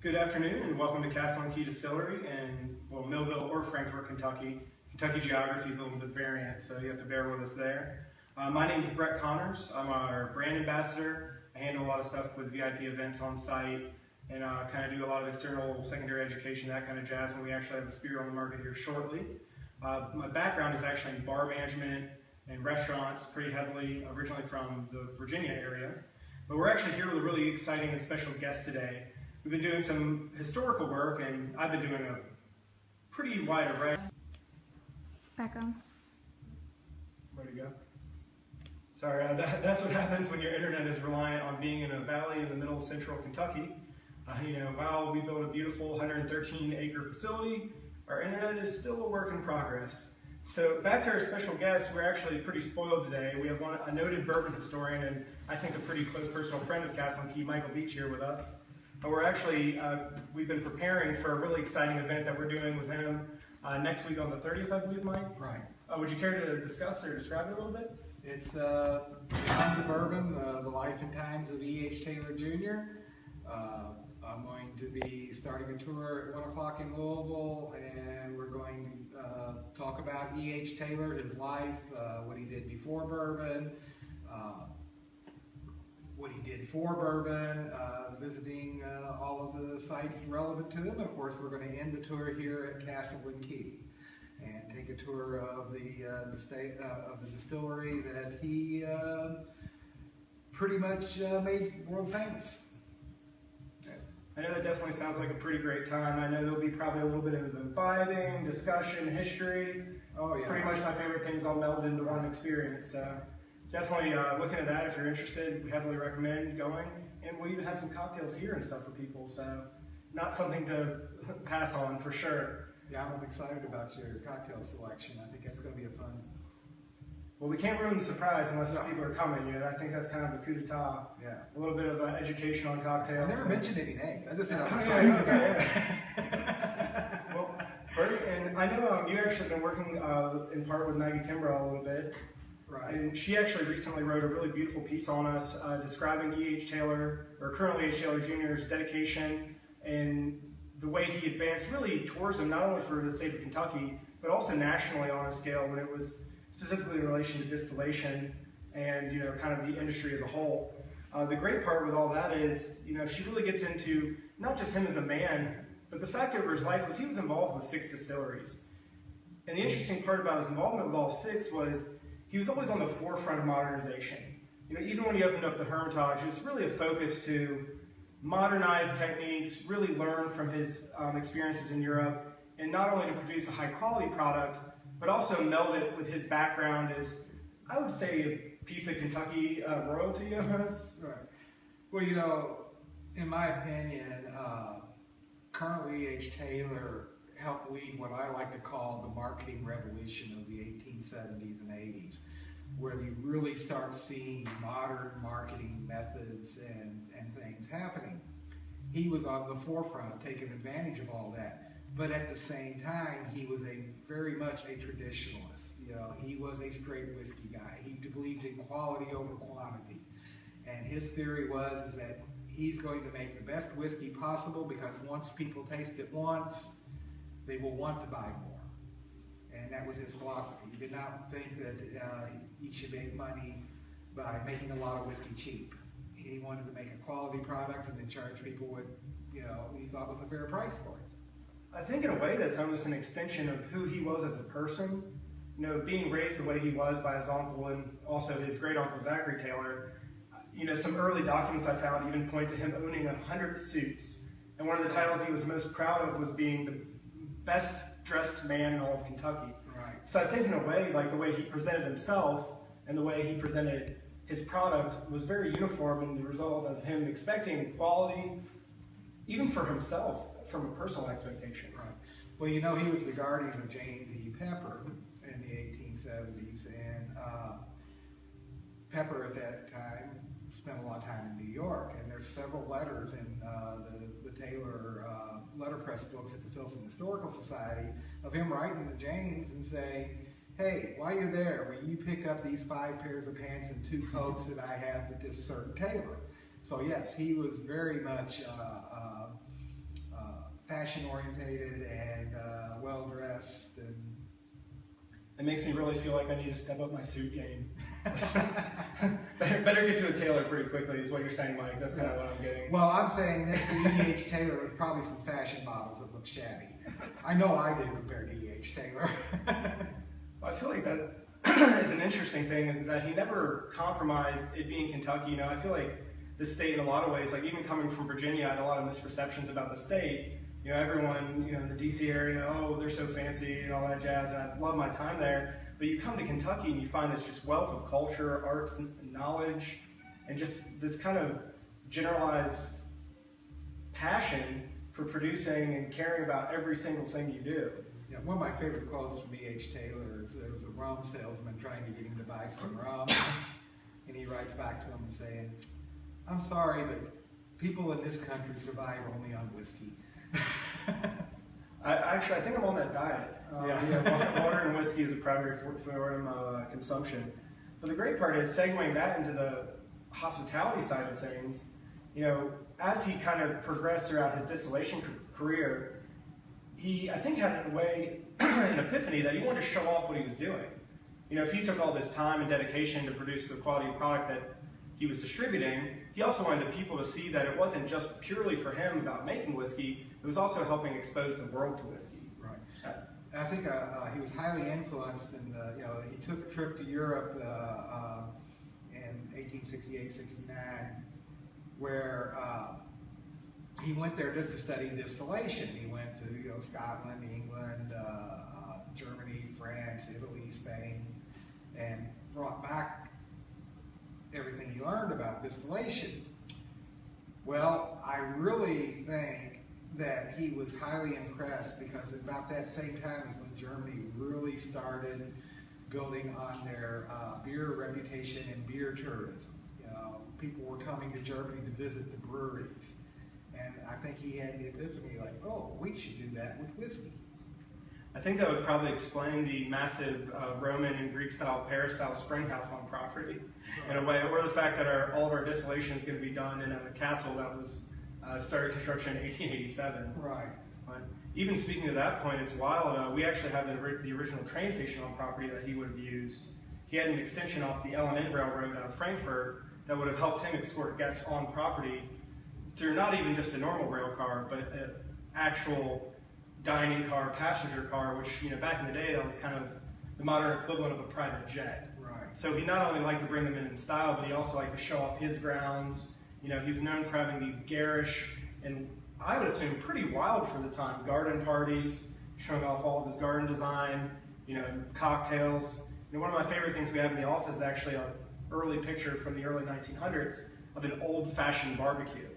Good afternoon and welcome to Castle and Key Distillery in Millville or Frankfort, Kentucky. Kentucky geography is a little bit variant, so you have to bear with us there. My name is Brett Connors. I'm our brand ambassador. I handle a lot of stuff with VIP events on site and kind of do a lot of external secondary education, that kind of jazz, and we actually have a spear on the market here shortly. My background is actually in bar management and restaurants, pretty heavily, originally from the Virginia area. But we're actually here with a really exciting and special guest today. We've been doing some historical work, and I've been doing a pretty wide array. Back on. Where'd it go? Sorry, that's what happens when your internet is reliant on being in a valley in the middle of central Kentucky. While we built a beautiful 113-acre facility, our internet is still a work in progress. So back to our special guest, we're actually pretty spoiled today. We have a noted bourbon historian and I think a pretty close personal friend of Castle and Key, Michael Beach, here with us. We're actually, we've been preparing for a really exciting event that we're doing with him next week on the 30th, I believe, Mike? Right. Would you care to discuss or describe it a little bit? It's Beyond the Bourbon, the life and times of E.H. Taylor Jr. I'm going to be starting a tour at 1 o'clock in Louisville, and we're going to talk about E.H. Taylor, his life, what he did before bourbon, what he did for bourbon, visiting all of the sites relevant to him. And of course, we're going to end the tour here at Castle and Key and take a tour of the distillery that he pretty much made world famous. I know that definitely sounds like a pretty great time. I know there'll be probably a little bit of imbibing, discussion, history. Oh yeah. Pretty much my favorite things all melded into one experience. So definitely looking at that if you're interested. We heavily recommend going. And we'll even have some cocktails here and stuff for people. So not something to pass on for sure. Yeah, I'm excited about your cocktail selection. I think that's going to be a fun. Well, we can't ruin the surprise unless people are coming. I think that's kind of a coup d'etat. Yeah. A little bit of education on cocktails. I never mentioned any names. I just said I'm excited. Well, Bert, and I know you actually been working in part with Maggie Kimbrough a little bit. Right. And she actually recently wrote a really beautiful piece on us describing E.H. Taylor, or currently E.H. Taylor Jr.'s dedication and the way he advanced really tourism, not only for the state of Kentucky, but also nationally on a scale when it was specifically in relation to distillation and kind of the industry as a whole. The great part with all that is, she really gets into not just him as a man, but the fact over his life was he was involved with 6 distilleries. And the interesting part about his involvement with all 6 was he was always on the forefront of modernization. Even when he opened up the Hermitage, it was really a focus to modernize techniques, really learn from his experiences in Europe, and not only to produce a high-quality product, but also meld it with his background as, I would say, a piece of Kentucky royalty almost. Right. Well, in my opinion, currently E.H. Taylor helped lead what I like to call the marketing revolution of the 1870s and 80s, where you really start seeing modern marketing methods and things happening. He was on the forefront, taking advantage of all that. But at the same time, he was very much a traditionalist. He was a straight whiskey guy. He believed in quality over quantity. And his theory was that he's going to make the best whiskey possible because once people taste it once, they will want to buy more. And that was his philosophy. He did not think that he should make money by making a lot of whiskey cheap. He wanted to make a quality product and then charge people what he thought was a fair price for it. I think in a way that's almost an extension of who he was as a person. Being raised the way he was by his uncle and also his great uncle Zachary Taylor. Some early documents I found even point to him owning 100 suits. And one of the titles he was most proud of was being the best dressed man in all of Kentucky. Right. So I think in a way, like the way he presented himself and the way he presented his products was very uniform in the result of him expecting quality, even for himself, from a personal expectation. Right. Well, he was the guardian of James E. Pepper in the 1870s, and Pepper at that time spent a lot of time in New York, and there's several letters in the Taylor letterpress books at the Filson Historical Society of him writing to James and saying, hey, while you're there, will you pick up these 5 pairs of pants and 2 coats that I have at this certain tailor? So yes, he was very much fashion orientated and well dressed and. It makes me really feel like I need to step up my suit game. Better get to a tailor pretty quickly is what you're saying, Mike. That's kind of what I'm getting. Well, I'm saying next to E.H. Taylor, there's probably some fashion models that look shabby. I know I do compared to E.H. Taylor. I feel like that is an interesting thing, is that he never compromised it being Kentucky. You know, I feel like the state in a lot of ways, like even coming from Virginia, I had a lot of misperceptions about the state. You know, everyone, you know, in the DC area, oh, they're so fancy and all that jazz, and I love my time there. But you come to Kentucky and you find this just wealth of culture, arts, and knowledge, and just this kind of generalized passion for producing and caring about every single thing you do. Yeah, one of my favorite quotes from E.H. Taylor is there was a rum salesman trying to get him to buy some rum, and he writes back to him saying, "I'm sorry, but people in this country survive only on whiskey." I think I'm on that diet. Water and whiskey is a primary form of consumption. But the great part is segueing that into the hospitality side of things. You know, as he kind of progressed throughout his distillation career, he, I think, had in a way an epiphany that he wanted to show off what he was doing. You know, if he took all this time and dedication to produce the quality of product that he was distributing, he also wanted people to see that it wasn't just purely for him about making whiskey, it was also helping expose the world to whiskey. Right. I think he was highly influenced, and you know, he took a trip to Europe in 1868-69, where he went there just to study distillation. He went to Scotland, England, Germany, France, Italy, Spain, and brought back everything he learned about distillation. Well, I really think that he was highly impressed because about that same time is when Germany really started building on their beer reputation and beer tourism. You know, people were coming to Germany to visit the breweries. And I think he had the epiphany like, oh, we should do that with whiskey. I think that would probably explain the massive Roman and Greek-style, Paris-style spring house on property, in a way, or the fact that all of our distillation is going to be done in a castle that was started construction in 1887. Right. But even speaking to that point, it's wild. We actually have the original train station on property that he would have used. He had an extension off the L&N Railroad out of Frankfurt that would have helped him escort guests on property through not even just a normal rail car, but an actual dining car, passenger car, which, you know, back in the day, that was kind of the modern equivalent of a private jet. Right. So he not only liked to bring them in style, but he also liked to show off his grounds. You know, he was known for having these garish and, I would assume, pretty wild for the time garden parties, showing off all of his garden design, you know, cocktails. You know, one of my favorite things we have in the office is actually an early picture from the early 1900s of an old-fashioned barbecue.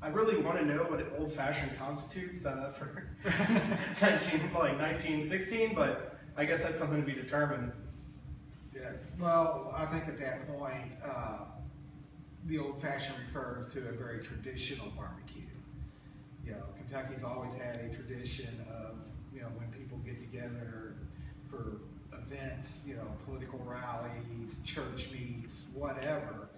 I really want to know what an old-fashioned constitutes for 1916, but I guess that's something to be determined. Yes. Well, I think at that point, the old-fashioned refers to a very traditional barbecue. You know, Kentucky's always had a tradition of, you know, when people get together for events, you know, political rallies, church meets, whatever,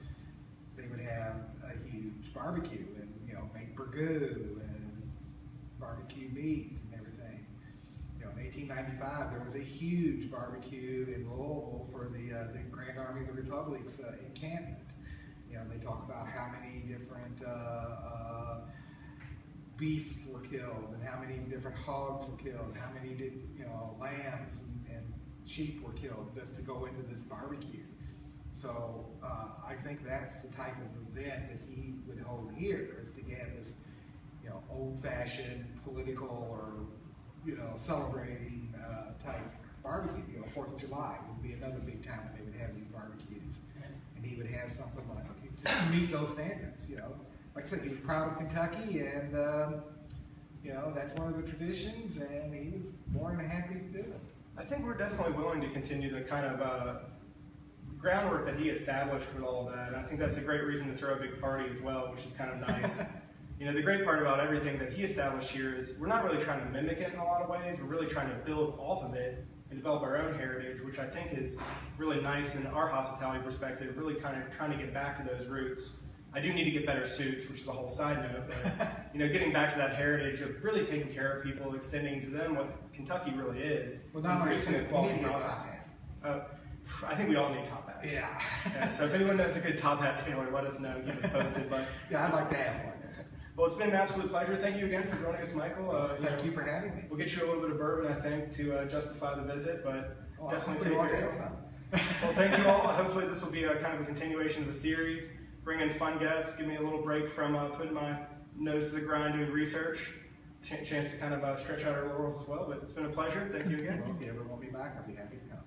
they would have a huge barbecue and, you know, make burgoo and barbecue meat and everything. You know, in 1895, there was a huge barbecue in Louisville for the Grand Army of the Republic's encampment. You know, they talk about how many different beefs were killed and how many different hogs were killed, and how many lambs and sheep were killed just to go into this barbecue. So I think that's the type of event that he would hold here, is to get this, you know, old-fashioned political or, you know, celebrating type barbecue. You know, 4th of July would be another big time when they would have these barbecues, and he would have something like to meet those standards. You know, like I said, he was proud of Kentucky, and you know, that's one of the traditions, and he was more than happy to do it. I think we're definitely willing to continue the kind of groundwork that he established with all of that. And I think that's a great reason to throw a big party as well, which is kind of nice. You know, the great part about everything that he established here is we're not really trying to mimic it in a lot of ways. We're really trying to build off of it and develop our own heritage, which I think is really nice in our hospitality perspective, really kind of trying to get back to those roots. I do need to get better suits, which is a whole side note. But getting back to that heritage of really taking care of people, extending to them what Kentucky really is, Well, not only increasing you the need quality to get product. top hat. I think we all need top hats. Yeah. Yeah, so if anyone knows a good top hat tailor, let us know. Get us posted. But Yeah, I'd like to have one. well, it's been an absolute pleasure. Thank you again for joining us, Michael. Thank you for having me. We'll get you a little bit of bourbon, I think, to justify the visit, but Oh, definitely I take think we care. already have some. Well, thank you all. Hopefully this will be a kind of a continuation of the series. Bring in fun guests, give me a little break from putting my nose to the grind doing research. Chance to kind of stretch out our laurels as well, but it's been a pleasure. Thank you again. Well, if you ever want me back, I'll be happy to come.